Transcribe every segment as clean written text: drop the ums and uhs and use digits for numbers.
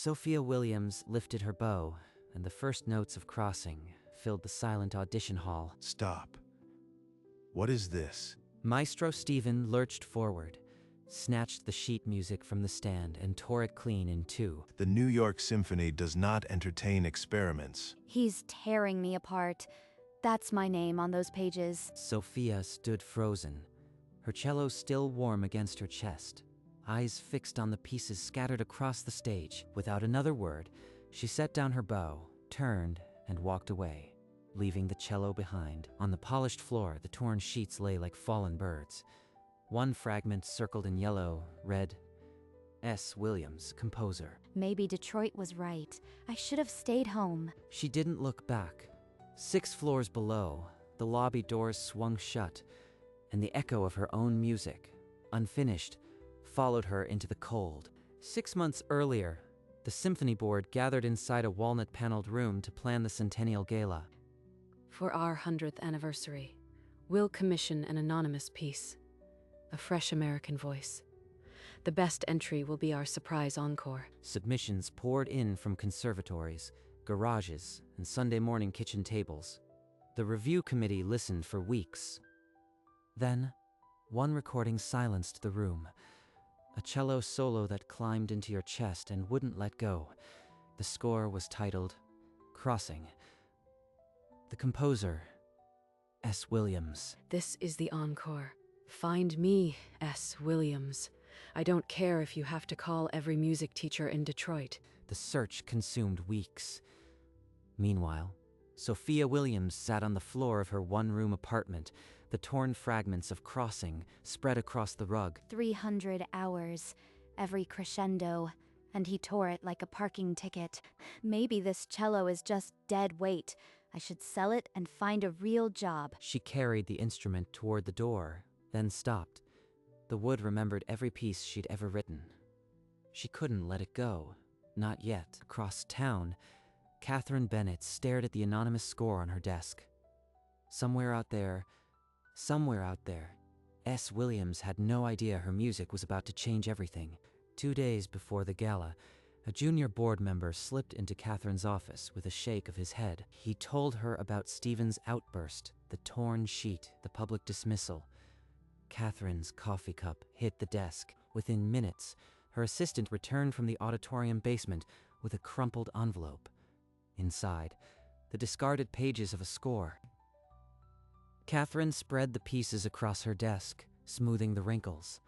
Sophia Williams lifted her bow, and the first notes of Crossing filled the silent audition hall. Stop. What is this? Maestro Stephen lurched forward, snatched the sheet music from the stand, and tore it clean in two. The New York Symphony does not entertain experiments. He's tearing me apart. That's my name on those pages. Sophia stood frozen, her cello still warm against her chest, eyes fixed on the pieces scattered across the stage. Without another word, she set down her bow, turned, and walked away, leaving the cello behind. On the polished floor, the torn sheets lay like fallen birds. One fragment circled in yellow read, S. Williams, composer. Maybe Detroit was right. I should have stayed home. She didn't look back. 6 floors below, the lobby doors swung shut, and the echo of her own music, unfinished, followed her into the cold. 6 months earlier, the symphony board gathered inside a walnut-paneled room to plan the Centennial Gala. For our 100th anniversary, we'll commission an anonymous piece, a fresh American voice. The best entry will be our surprise encore. Submissions poured in from conservatories, garages, and Sunday morning kitchen tables. The review committee listened for weeks. Then, one recording silenced the room. A cello solo that climbed into your chest and wouldn't let go. The score was titled Crossing. The composer, S. Williams. This is the encore. Find me, S. Williams. I don't care if you have to call every music teacher in Detroit. The search consumed weeks. Meanwhile, Sophia Williams sat on the floor of her one-room apartment, the torn fragments of Crossing spread across the rug. 300 hours, every crescendo, and he tore it like a parking ticket. Maybe this cello is just dead weight. I should sell it and find a real job. She carried the instrument toward the door, then stopped. The wood remembered every piece she'd ever written. She couldn't let it go. Not yet. Across town, Catherine Bennett stared at the anonymous score on her desk. Somewhere out there, S. Williams had no idea her music was about to change everything. 2 days before the gala, a junior board member slipped into Catherine's office with a shake of his head. He told her about Stephen's outburst, the torn sheet, the public dismissal. Catherine's coffee cup hit the desk. Within minutes, her assistant returned from the auditorium basement with a crumpled envelope. Inside, the discarded pages of a score. Catherine spread the pieces across her desk, smoothing the wrinkles.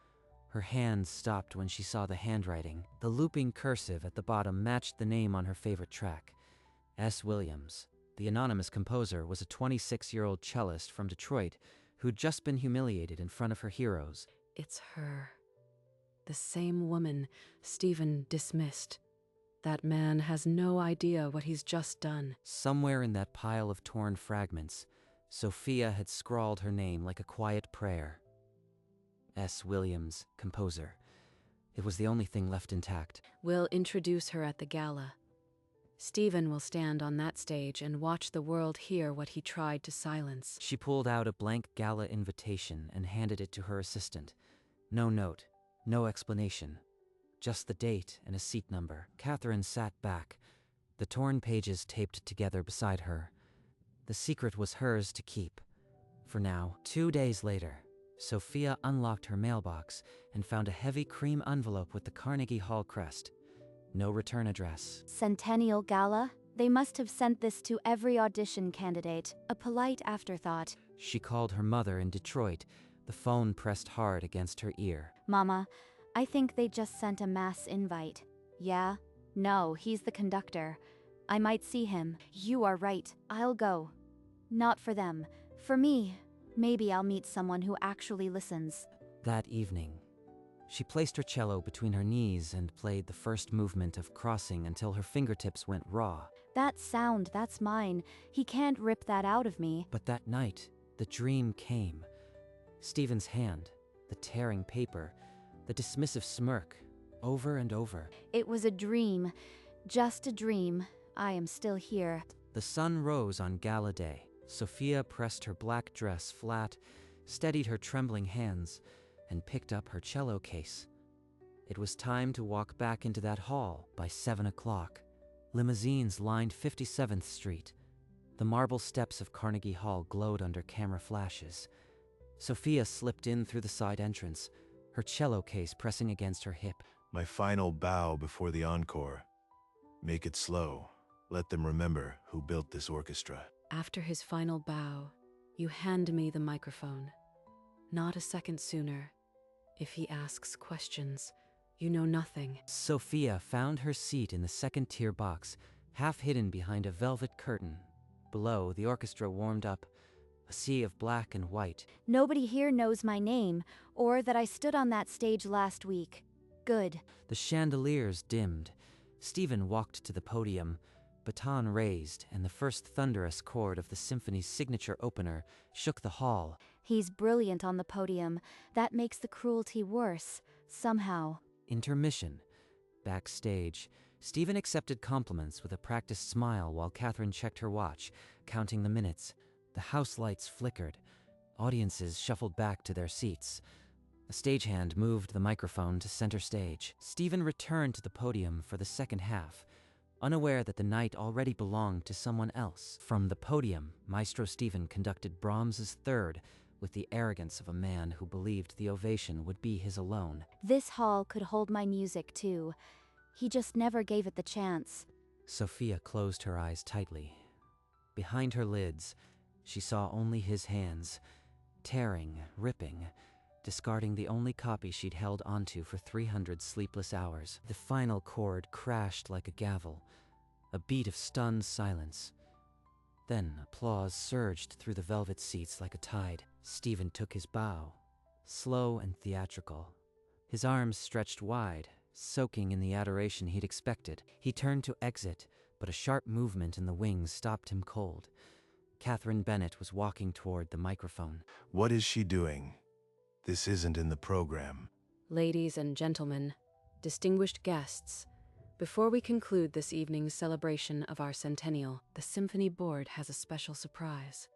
Her hand stopped when she saw the handwriting. The looping cursive at the bottom matched the name on her favorite track. S. Williams, the anonymous composer, was a 26-year-old cellist from Detroit who'd just been humiliated in front of her heroes. It's her. The same woman Stephen dismissed. That man has no idea what he's just done. Somewhere in that pile of torn fragments, Sophia had scrawled her name like a quiet prayer. S. Williams, composer. It was the only thing left intact. We'll introduce her at the gala. Stephen will stand on that stage and watch the world hear what he tried to silence. She pulled out a blank gala invitation and handed it to her assistant. No note, no explanation. Just the date and a seat number. Catherine sat back, the torn pages taped together beside her. The secret was hers to keep. For now. 2 days later, Sophia unlocked her mailbox and found a heavy cream envelope with the Carnegie Hall crest. No return address. Centennial Gala? They must have sent this to every audition candidate. A polite afterthought. She called her mother in Detroit, the phone pressed hard against her ear. Mama, I think they just sent a mass invite. Yeah? No, he's the conductor. I might see him. You are right. I'll go. Not for them. For me. Maybe I'll meet someone who actually listens. That evening, she placed her cello between her knees and played the first movement of Crossing until her fingertips went raw. That sound, that's mine. He can't rip that out of me. But that night, the dream came. Stephen's hand, the tearing paper, the dismissive smirk, over and over. It was a dream. Just a dream. I am still here. The sun rose on gala day. Sophia pressed her black dress flat, steadied her trembling hands, and picked up her cello case. It was time to walk back into that hall by 7 o'clock. Limousines lined 57th Street. The marble steps of Carnegie Hall glowed under camera flashes. Sophia slipped in through the side entrance, her cello case pressing against her hip. My final bow before the encore. Make it slow. Let them remember who built this orchestra. After his final bow, you hand me the microphone. Not a second sooner. If he asks questions, you know nothing. Sophia found her seat in the second-tier box, half hidden behind a velvet curtain. Below, the orchestra warmed up, a sea of black and white. Nobody here knows my name, or that I stood on that stage last week. Good. The chandeliers dimmed. Stephen walked to the podium, baton raised, and the first thunderous chord of the symphony's signature opener shook the hall. He's brilliant on the podium. That makes the cruelty worse, somehow. Intermission. Backstage, Stephen accepted compliments with a practiced smile while Catherine checked her watch, counting the minutes. The house lights flickered. Audiences shuffled back to their seats. A stagehand moved the microphone to center stage. Stephen returned to the podium for the second half, unaware that the night already belonged to someone else. From the podium, Maestro Stephen conducted Brahms's Third with the arrogance of a man who believed the ovation would be his alone. This hall could hold my music, too. He just never gave it the chance. Sophia closed her eyes tightly. Behind her lids, she saw only his hands, tearing, ripping, discarding the only copy she'd held onto for 300 sleepless hours. The final chord crashed like a gavel, a beat of stunned silence. Then applause surged through the velvet seats like a tide. Stephen took his bow, slow and theatrical. His arms stretched wide, soaking in the adoration he'd expected. He turned to exit, but a sharp movement in the wings stopped him cold. Catherine Bennett was walking toward the microphone. What is she doing? This isn't in the program. Ladies and gentlemen, distinguished guests, before we conclude this evening's celebration of our centennial, the Symphony Board has a special surprise.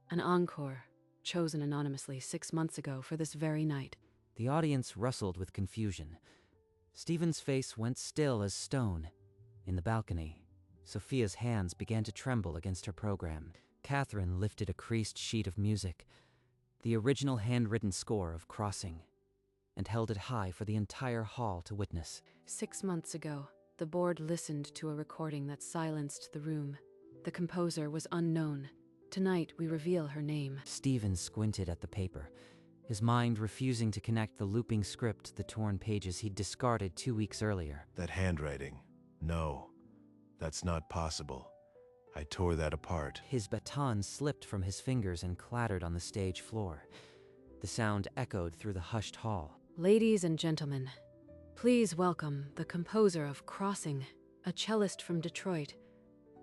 An encore, chosen anonymously 6 months ago for this very night. The audience rustled with confusion. Stephen's face went still as stone. In the balcony, Sophia's hands began to tremble against her program. Catherine lifted a creased sheet of music, the original handwritten score of Crossing, and held it high for the entire hall to witness. 6 months ago, the board listened to a recording that silenced the room. The composer was unknown. Tonight, we reveal her name. Stephen squinted at the paper, his mind refusing to connect the looping script to the torn pages he'd discarded 2 weeks earlier. That handwriting. No, that's not possible. I tore that apart. His baton slipped from his fingers and clattered on the stage floor. The sound echoed through the hushed hall. Ladies and gentlemen, please welcome the composer of Crossing, a cellist from Detroit,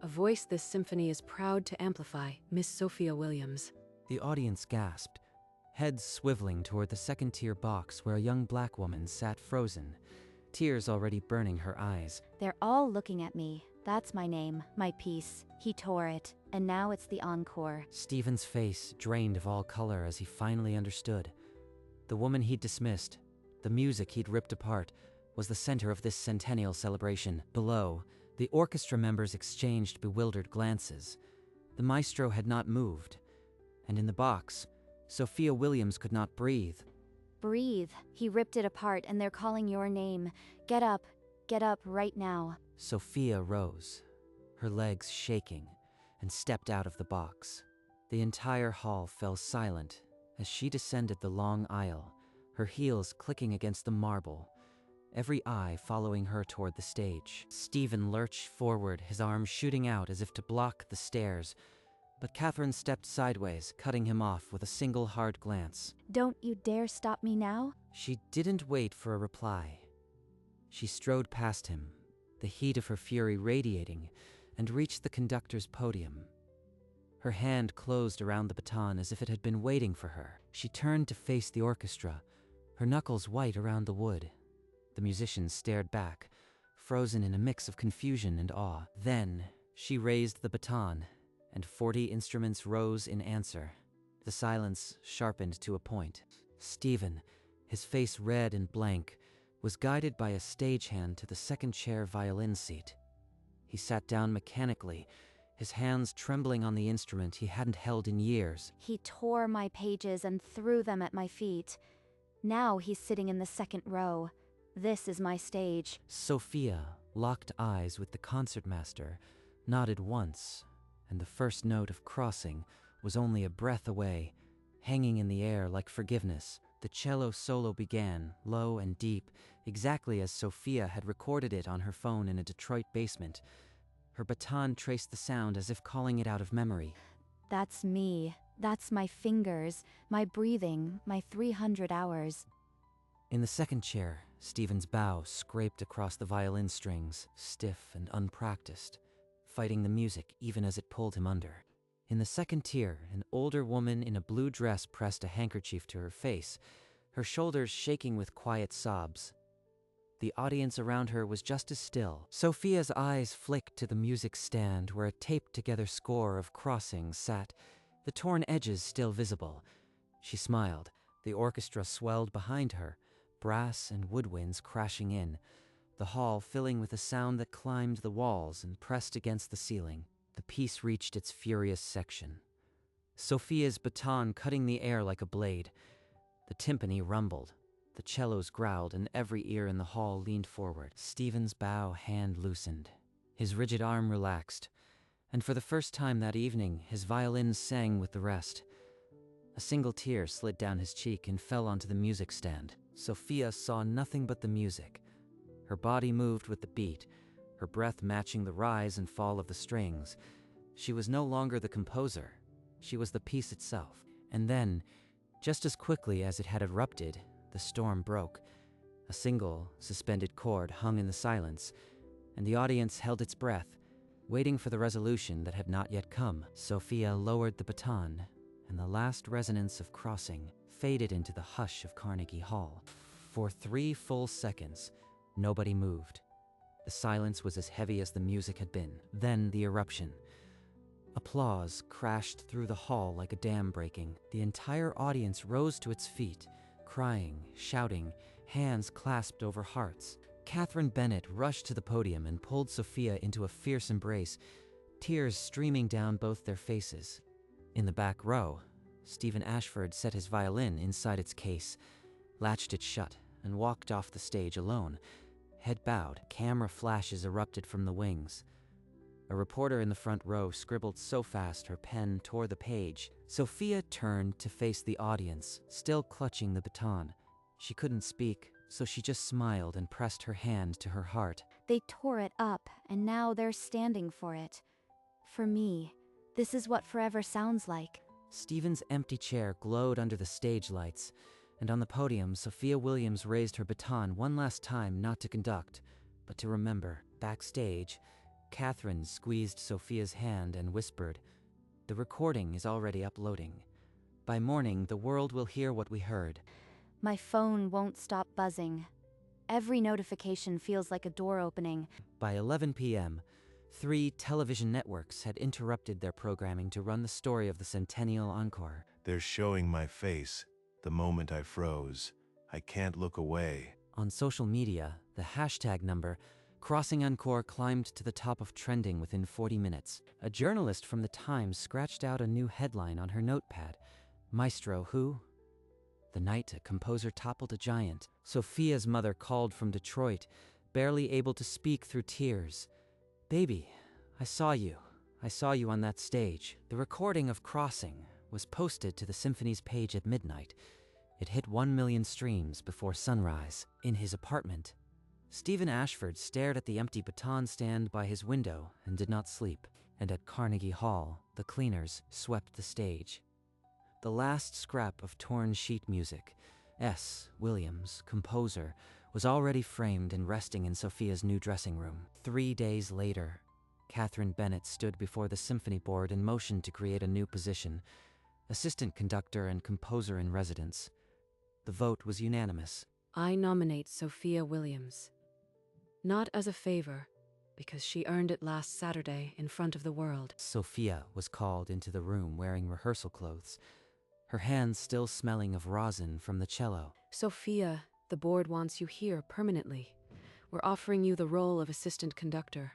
a voice this symphony is proud to amplify, Miss Sophia Williams. The audience gasped, heads swiveling toward the second-tier box where a young black woman sat frozen, tears already burning her eyes. They're all looking at me. That's my name, my piece. He tore it, and now it's the encore. Stephen's face drained of all color as he finally understood. The woman he'd dismissed, the music he'd ripped apart, was the center of this centennial celebration. Below, the orchestra members exchanged bewildered glances. The maestro had not moved, and in the box, Sophia Williams could not breathe. Breathe. He ripped it apart, and they're calling your name. Get up right now. Sophia rose, her legs shaking, and stepped out of the box. The entire hall fell silent as she descended the long aisle, her heels clicking against the marble, every eye following her toward the stage. Stephen lurched forward, his arms shooting out as if to block the stairs, but Catherine stepped sideways, cutting him off with a single hard glance. Don't you dare stop me now. She didn't wait for a reply. She strode past him, the heat of her fury radiating, and reached the conductor's podium. Her hand closed around the baton as if it had been waiting for her. She turned to face the orchestra, her knuckles white around the wood. The musicians stared back, frozen in a mix of confusion and awe. Then, she raised the baton, and 40 instruments rose in answer. The silence sharpened to a point. Stephen, his face red and blank, was guided by a stagehand to the second-chair violin seat. He sat down mechanically, his hands trembling on the instrument he hadn't held in years. He tore my pages and threw them at my feet. Now he's sitting in the second row. This is my stage. Sophia locked eyes with the concertmaster, nodded once, and the first note of Crossing was only a breath away, hanging in the air like forgiveness. The cello solo began, low and deep, exactly as Sophia had recorded it on her phone in a Detroit basement. Her baton traced the sound as if calling it out of memory. That's me. That's my fingers, my breathing, my 300 hours. In the second chair, Stephen's bow scraped across the violin strings, stiff and unpracticed, fighting the music even as it pulled him under. In the second tier, an older woman in a blue dress pressed a handkerchief to her face, her shoulders shaking with quiet sobs. The audience around her was just as still. Sophia's eyes flicked to the music stand where a taped-together score of Crossings sat, the torn edges still visible. She smiled. The orchestra swelled behind her, brass and woodwinds crashing in, the hall filling with a sound that climbed the walls and pressed against the ceiling. The piece reached its furious section, Sophia's baton cutting the air like a blade. The timpani rumbled, the cellos growled, and every ear in the hall leaned forward. Stephen's bow hand loosened, his rigid arm relaxed, and for the first time that evening, his violin sang with the rest. A single tear slid down his cheek and fell onto the music stand. Sophia saw nothing but the music. Her body moved with the beat, her breath matching the rise and fall of the strings. She was no longer the composer. She was the piece itself. And then, just as quickly as it had erupted, the storm broke. A single, suspended chord hung in the silence, and the audience held its breath, waiting for the resolution that had not yet come. Sophia lowered the baton, and the last resonance of Crossing faded into the hush of Carnegie Hall. For 3 full seconds, nobody moved. The silence was as heavy as the music had been. Then the eruption. Applause crashed through the hall like a dam breaking. The entire audience rose to its feet, crying, shouting, hands clasped over hearts. Catherine Bennett rushed to the podium and pulled Sophia into a fierce embrace, tears streaming down both their faces. In the back row, Stephen Ashford set his violin inside its case, latched it shut, and walked off the stage alone. Head bowed, camera flashes erupted from the wings. A reporter in the front row scribbled so fast her pen tore the page. Sophia turned to face the audience, still clutching the baton. She couldn't speak, so she just smiled and pressed her hand to her heart. They tore it up, and now they're standing for it. For me, this is what forever sounds like. Stephen's empty chair glowed under the stage lights, and on the podium, Sophia Williams raised her baton one last time, not to conduct, but to remember. Backstage, Catherine squeezed Sophia's hand and whispered, "The recording is already uploading. By morning, the world will hear what we heard." My phone won't stop buzzing. Every notification feels like a door opening. By 11 p.m., 3 television networks had interrupted their programming to run the story of the Centennial Encore. They're showing my face. The moment I froze. I can't look away. On social media, the hashtag number, Crossing Encore, climbed to the top of trending within 40 minutes. A journalist from the Times scratched out a new headline on her notepad. Maestro who? The night a composer toppled a giant. Sophia's mother called from Detroit, barely able to speak through tears. "Baby, I saw you. I saw you on that stage." The recording of Crossing was posted to the Symphony's page at midnight. It hit 1 million streams before sunrise. In his apartment, Stephen Ashford stared at the empty baton stand by his window and did not sleep. And at Carnegie Hall, the cleaners swept the stage. The last scrap of torn sheet music, S. Williams, composer, was already framed and resting in Sophia's new dressing room. 3 days later, Catherine Bennett stood before the symphony board and motioned to create a new position, assistant conductor and composer in residence. The vote was unanimous. I nominate Sophia Williams. Not as a favor, because she earned it last Saturday in front of the world. Sophia was called into the room wearing rehearsal clothes, her hands still smelling of rosin from the cello. Sophia, The board wants you here permanently. We're offering you the role of assistant conductor.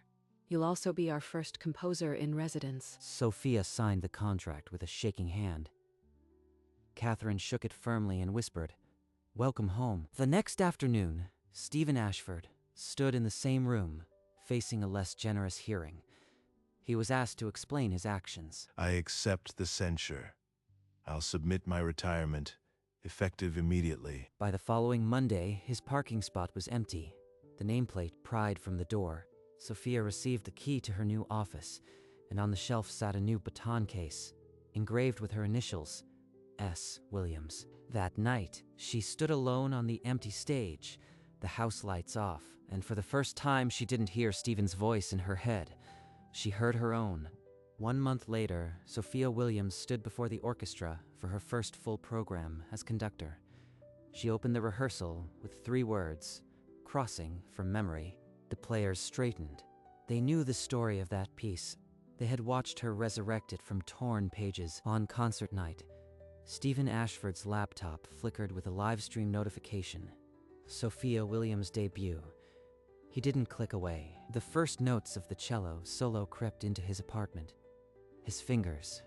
You'll also be our first composer in residence. Sophia signed the contract with a shaking hand. Catherine shook it firmly and whispered, "Welcome home." The next afternoon, Stephen Ashford stood in the same room, facing a less generous hearing. He was asked to explain his actions. I accept the censure. I'll submit my retirement, effective immediately. By the following Monday, his parking spot was empty. The nameplate pried from the door. Sophia received the key to her new office, and on the shelf sat a new baton case, engraved with her initials, S. Williams. That night, she stood alone on the empty stage, the house lights off, and for the first time she didn't hear Stephen's voice in her head. She heard her own. 1 month later, Sophia Williams stood before the orchestra for her first full program as conductor. She opened the rehearsal with 3 words, crossing from memory. The players straightened. They knew the story of that piece. They had watched her resurrect it from torn pages on concert night. Stephen Ashford's laptop flickered with a live stream notification. Sophia Williams' debut. He didn't click away. The first notes of the cello solo crept into his apartment. His fingers,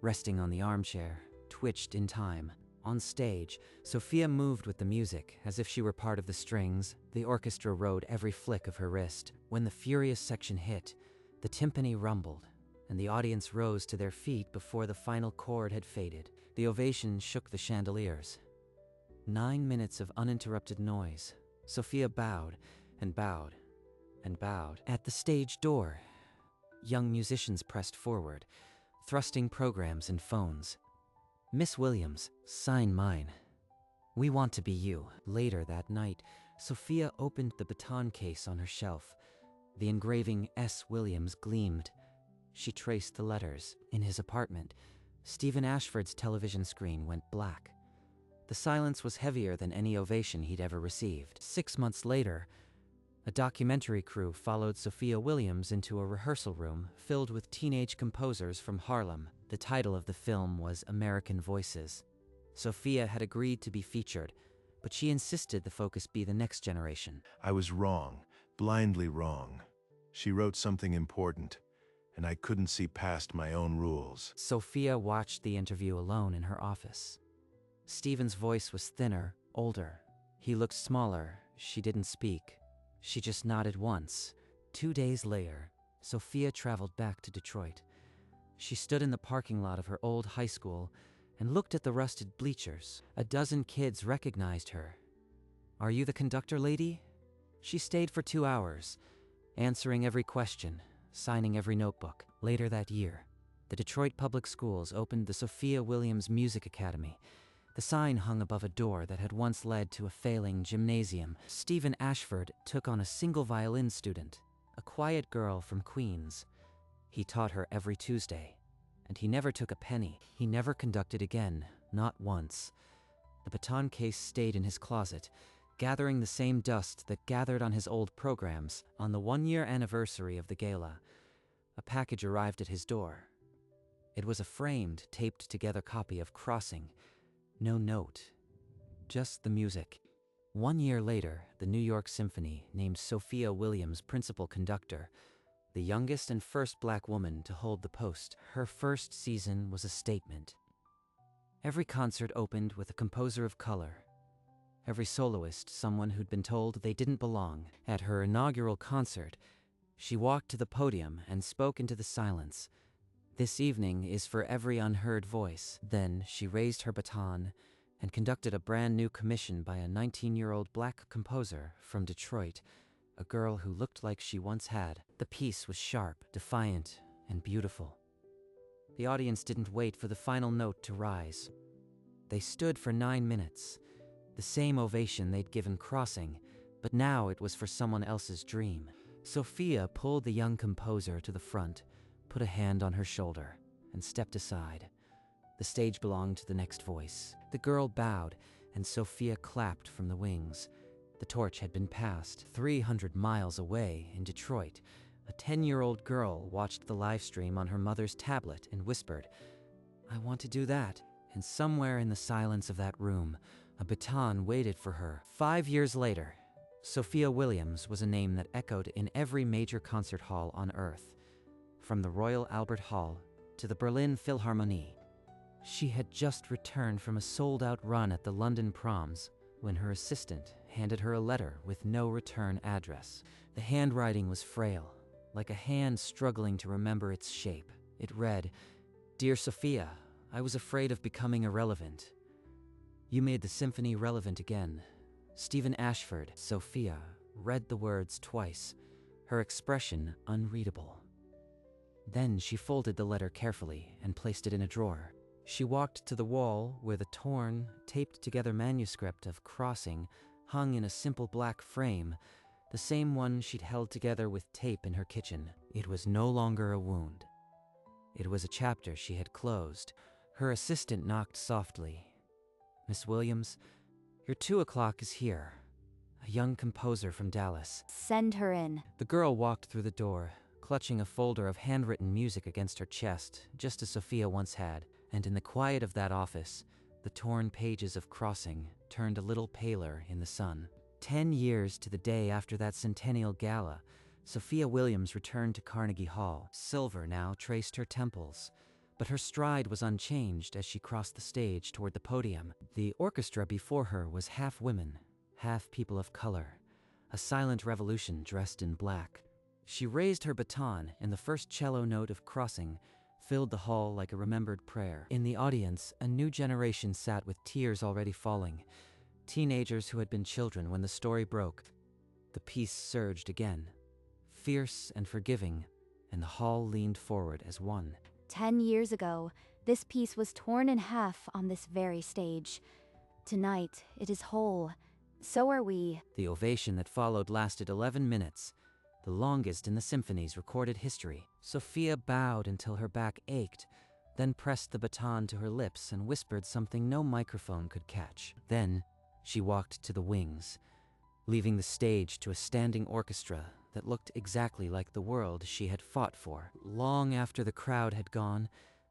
resting on the armchair, twitched in time. On stage, Sophia moved with the music, as if she were part of the strings. The orchestra rode every flick of her wrist. When the furious section hit, the timpani rumbled, and the audience rose to their feet before the final chord had faded. The ovation shook the chandeliers. 9 minutes of uninterrupted noise. Sophia bowed and bowed and bowed. At the stage door, young musicians pressed forward, thrusting programs and phones. "Miss Williams, sign mine. We want to be you." Later that night, Sophia opened the baton case on her shelf. The engraving S. Williams gleamed. She traced the letters. In his apartment, Stephen Ashford's television screen went black. The silence was heavier than any ovation he'd ever received. 6 months later, a documentary crew followed Sophia Williams into a rehearsal room filled with teenage composers from Harlem. The title of the film was American Voices. Sophia had agreed to be featured, but she insisted the focus be the next generation. I was wrong, blindly wrong. She wrote something important, and I couldn't see past my own rules. Sophia watched the interview alone in her office. Stephen's voice was thinner, older. He looked smaller. She didn't speak. She just nodded once. 2 days later, Sophia traveled back to Detroit. She stood in the parking lot of her old high school and looked at the rusted bleachers. A dozen kids recognized her. "Are you the conductor lady?" She stayed for 2 hours, answering every question, signing every notebook. Later that year, the Detroit Public Schools opened the Sophia Williams Music Academy. The sign hung above a door that had once led to a failing gymnasium. Stephen Ashford took on a single violin student, a quiet girl from Queens. He taught her every Tuesday, and he never took a penny. He never conducted again, not once. The baton case stayed in his closet, gathering the same dust that gathered on his old programs. On the 1-year anniversary of the gala, a package arrived at his door. It was a framed, taped-together copy of Crossing. No note, just the music. 1 year later, the New York Symphony named Sophia Williams principal conductor, the youngest and first black woman to hold the post. Her first season was a statement. Every concert opened with a composer of color. Every soloist, someone who'd been told they didn't belong. At her inaugural concert, she walked to the podium and spoke into the silence. "This evening is for every unheard voice." Then she raised her baton and conducted a brand new commission by a 19-year-old black composer from Detroit, a girl who looked like she once had. The piece was sharp, defiant, and beautiful. The audience didn't wait for the final note to rise. They stood for 9 minutes, the same ovation they'd given Crossing, but now it was for someone else's dream. Sophia pulled the young composer to the front, put a hand on her shoulder, and stepped aside. The stage belonged to the next voice. The girl bowed, and Sophia clapped from the wings. The torch had been passed. 300 miles away in Detroit, a 10-year-old girl watched the live stream on her mother's tablet and whispered, "I want to do that." And somewhere in the silence of that room, A baton waited for her. 5 years later, Sophia Williams was a name that echoed in every major concert hall on Earth, from the Royal Albert Hall to the Berlin Philharmonie. She had just returned from a sold-out run at the London Proms when her assistant handed her a letter with no return address. The handwriting was frail, like a hand struggling to remember its shape. It read, "Dear Sophia, I was afraid of becoming irrelevant. You made the symphony relevant again. Stephen Ashford." Sophia read the words twice, her expression unreadable. Then she folded the letter carefully and placed it in a drawer. She walked to the wall where the torn, taped-together manuscript of Crossing hung in a simple black frame, the same one she'd held together with tape in her kitchen. It was no longer a wound. It was a chapter she had closed. Her assistant knocked softly. "Miss Williams, your 2 o'clock is here. A young composer from Dallas." Send her in. The girl walked through the door, clutching a folder of handwritten music against her chest, just as Sophia once had. And in the quiet of that office, the torn pages of Crossing turned a little paler in the sun. 10 years to the day after that centennial gala, Sophia Williams returned to Carnegie Hall. Silver now traced her temples, but her stride was unchanged as she crossed the stage toward the podium. The orchestra before her was half women, half people of color, a silent revolution dressed in black. She raised her baton, and the first cello note of Crossing filled the hall like a remembered prayer. In the audience, a new generation sat with tears already falling, teenagers who had been children when the story broke. The piece surged again, fierce and forgiving, and the hall leaned forward as one. 10 years ago, this piece was torn in half on this very stage. Tonight, it is whole. So are we. The ovation that followed lasted 11 minutes, the longest in the symphony's recorded history. Sophia bowed until her back ached, then pressed the baton to her lips and whispered something no microphone could catch. Then, she walked to the wings, leaving the stage to a standing orchestra that looked exactly like the world she had fought for. Long after the crowd had gone,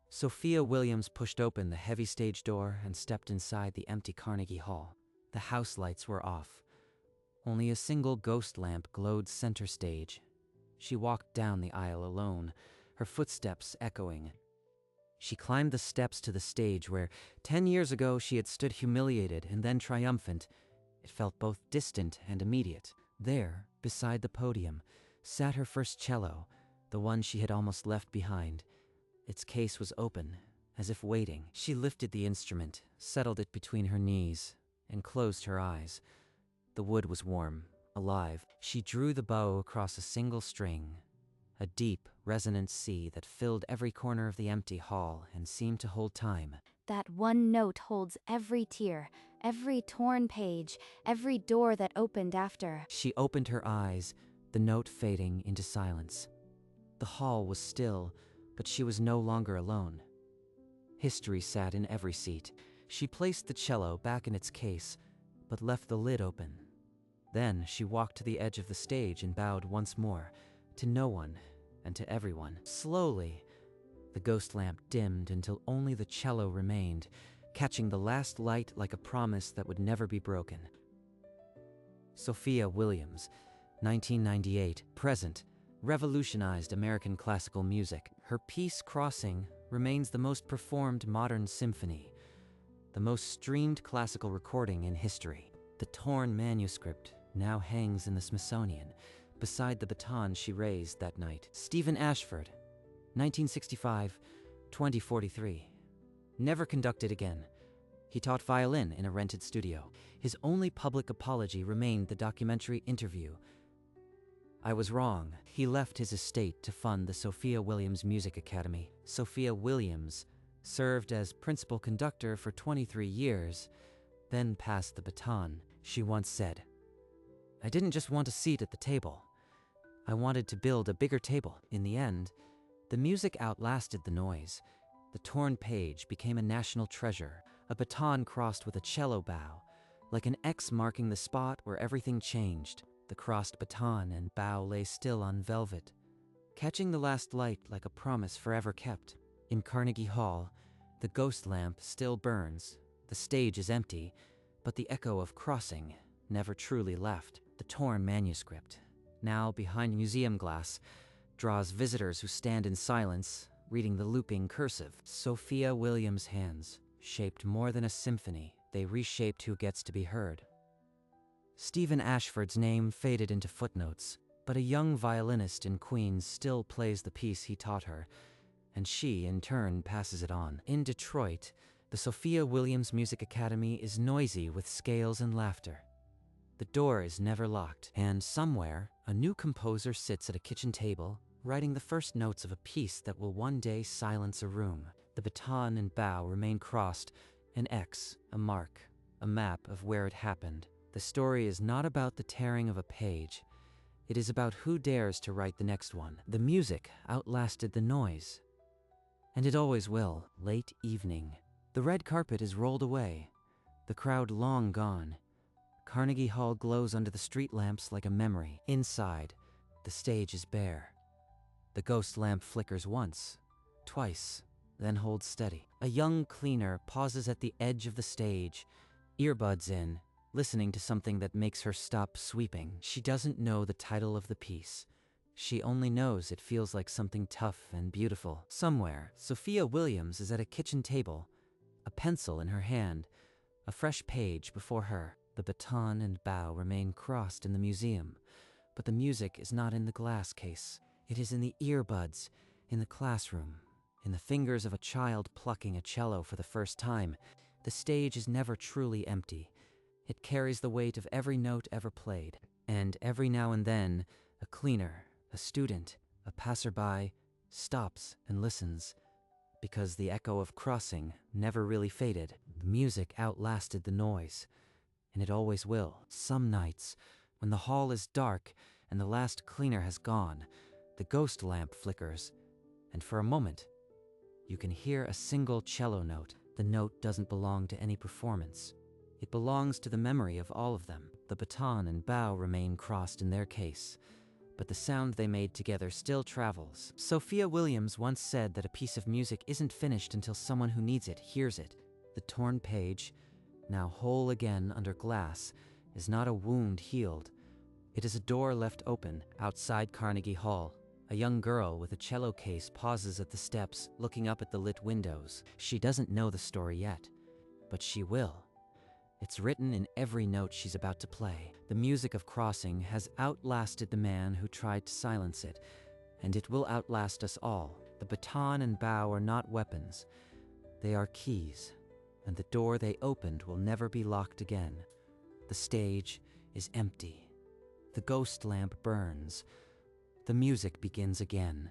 Sophia Williams pushed open the heavy stage door and stepped inside the empty Carnegie Hall. The house lights were off. Only a single ghost lamp glowed center stage. She walked down the aisle alone, her footsteps echoing. She climbed the steps to the stage where, 10 years ago, she had stood humiliated and then triumphant. It felt both distant and immediate. There, beside the podium, sat her first cello, the one she had almost left behind. Its case was open, as if waiting. She lifted the instrument, settled it between her knees, and closed her eyes. The wood was warm, alive. She drew the bow across a single string, a deep, resonant C that filled every corner of the empty hall and seemed to hold time. That one note holds every tear, every torn page, every door that opened after. She opened her eyes, the note fading into silence. The hall was still, but she was no longer alone. History sat in every seat. She placed the cello back in its case, but left the lid open. Then she walked to the edge of the stage and bowed once more, to no one and to everyone. Slowly, the ghost lamp dimmed until only the cello remained, catching the last light like a promise that would never be broken. Sophia Williams, 1998, present, revolutionized American classical music. Her piece Crossing remains the most performed modern symphony, the most streamed classical recording in history. The torn manuscript now hangs in the Smithsonian, beside the baton she raised that night. Stephen Ashford, 1965, 2043. Never conducted again. He taught violin in a rented studio. His only public apology remained the documentary interview. "I was wrong." He left his estate to fund the Sophia Williams Music Academy. Sophia Williams served as principal conductor for 23 years, then passed the baton. She once said, "I didn't just want a seat at the table. I wanted to build a bigger table." In the end, the music outlasted the noise. The torn page became a national treasure, a baton crossed with a cello bow, like an X marking the spot where everything changed. The crossed baton and bow lay still on velvet, catching the last light like a promise forever kept. In Carnegie Hall, the ghost lamp still burns, the stage is empty, But the echo of Crossing never truly left. The torn manuscript, now behind museum glass, draws visitors who stand in silence, reading the looping cursive. Sophia Williams' hands, shaped more than a symphony, they reshaped who gets to be heard. Stephen Ashford's name faded into footnotes, but a young violinist in Queens still plays the piece he taught her, and she, in turn, passes it on. In Detroit, the Sophia Williams Music Academy is noisy with scales and laughter. The door is never locked, and somewhere, a new composer sits at a kitchen table, writing the first notes of a piece that will one day silence a room. The baton and bow remain crossed, an X, a mark, a map of where it happened. The story is not about the tearing of a page. It is about who dares to write the next one. The music outlasted the noise. And it always will. Late evening. The red carpet is rolled away. The crowd long gone. Carnegie Hall glows under the street lamps like a memory. Inside, the stage is bare. The ghost lamp flickers once, twice, then holds steady. A young cleaner pauses at the edge of the stage, earbuds in, listening to something that makes her stop sweeping. She doesn't know the title of the piece. She only knows it feels like something tough and beautiful. Somewhere, Sophia Williams is at a kitchen table, a pencil in her hand, a fresh page before her. The baton and bow remain crossed in the museum, but the music is not in the glass case. It is in the earbuds, in the classroom, in the fingers of a child plucking a cello for the first time. The stage is never truly empty. It carries the weight of every note ever played, and every now and then, a cleaner, a student, a passerby, stops and listens, because the echo of Crossing never really faded. The music outlasted the noise, and it always will. Some nights, when the hall is dark and the last cleaner has gone, the ghost lamp flickers, and for a moment, you can hear a single cello note. The note doesn't belong to any performance. It belongs to the memory of all of them. The baton and bow remain crossed in their case, but the sound they made together still travels. Sophia Williams once said that a piece of music isn't finished until someone who needs it hears it. The torn page, now whole again under glass, is not a wound healed. It is a door left open outside Carnegie Hall. A young girl with a cello case pauses at the steps, looking up at the lit windows. She doesn't know the story yet, but she will. It's written in every note she's about to play. The music of Crossing has outlasted the man who tried to silence it, and it will outlast us all. The baton and bow are not weapons. They are keys, and the door they opened will never be locked again. The stage is empty. The ghost lamp burns. The music begins again.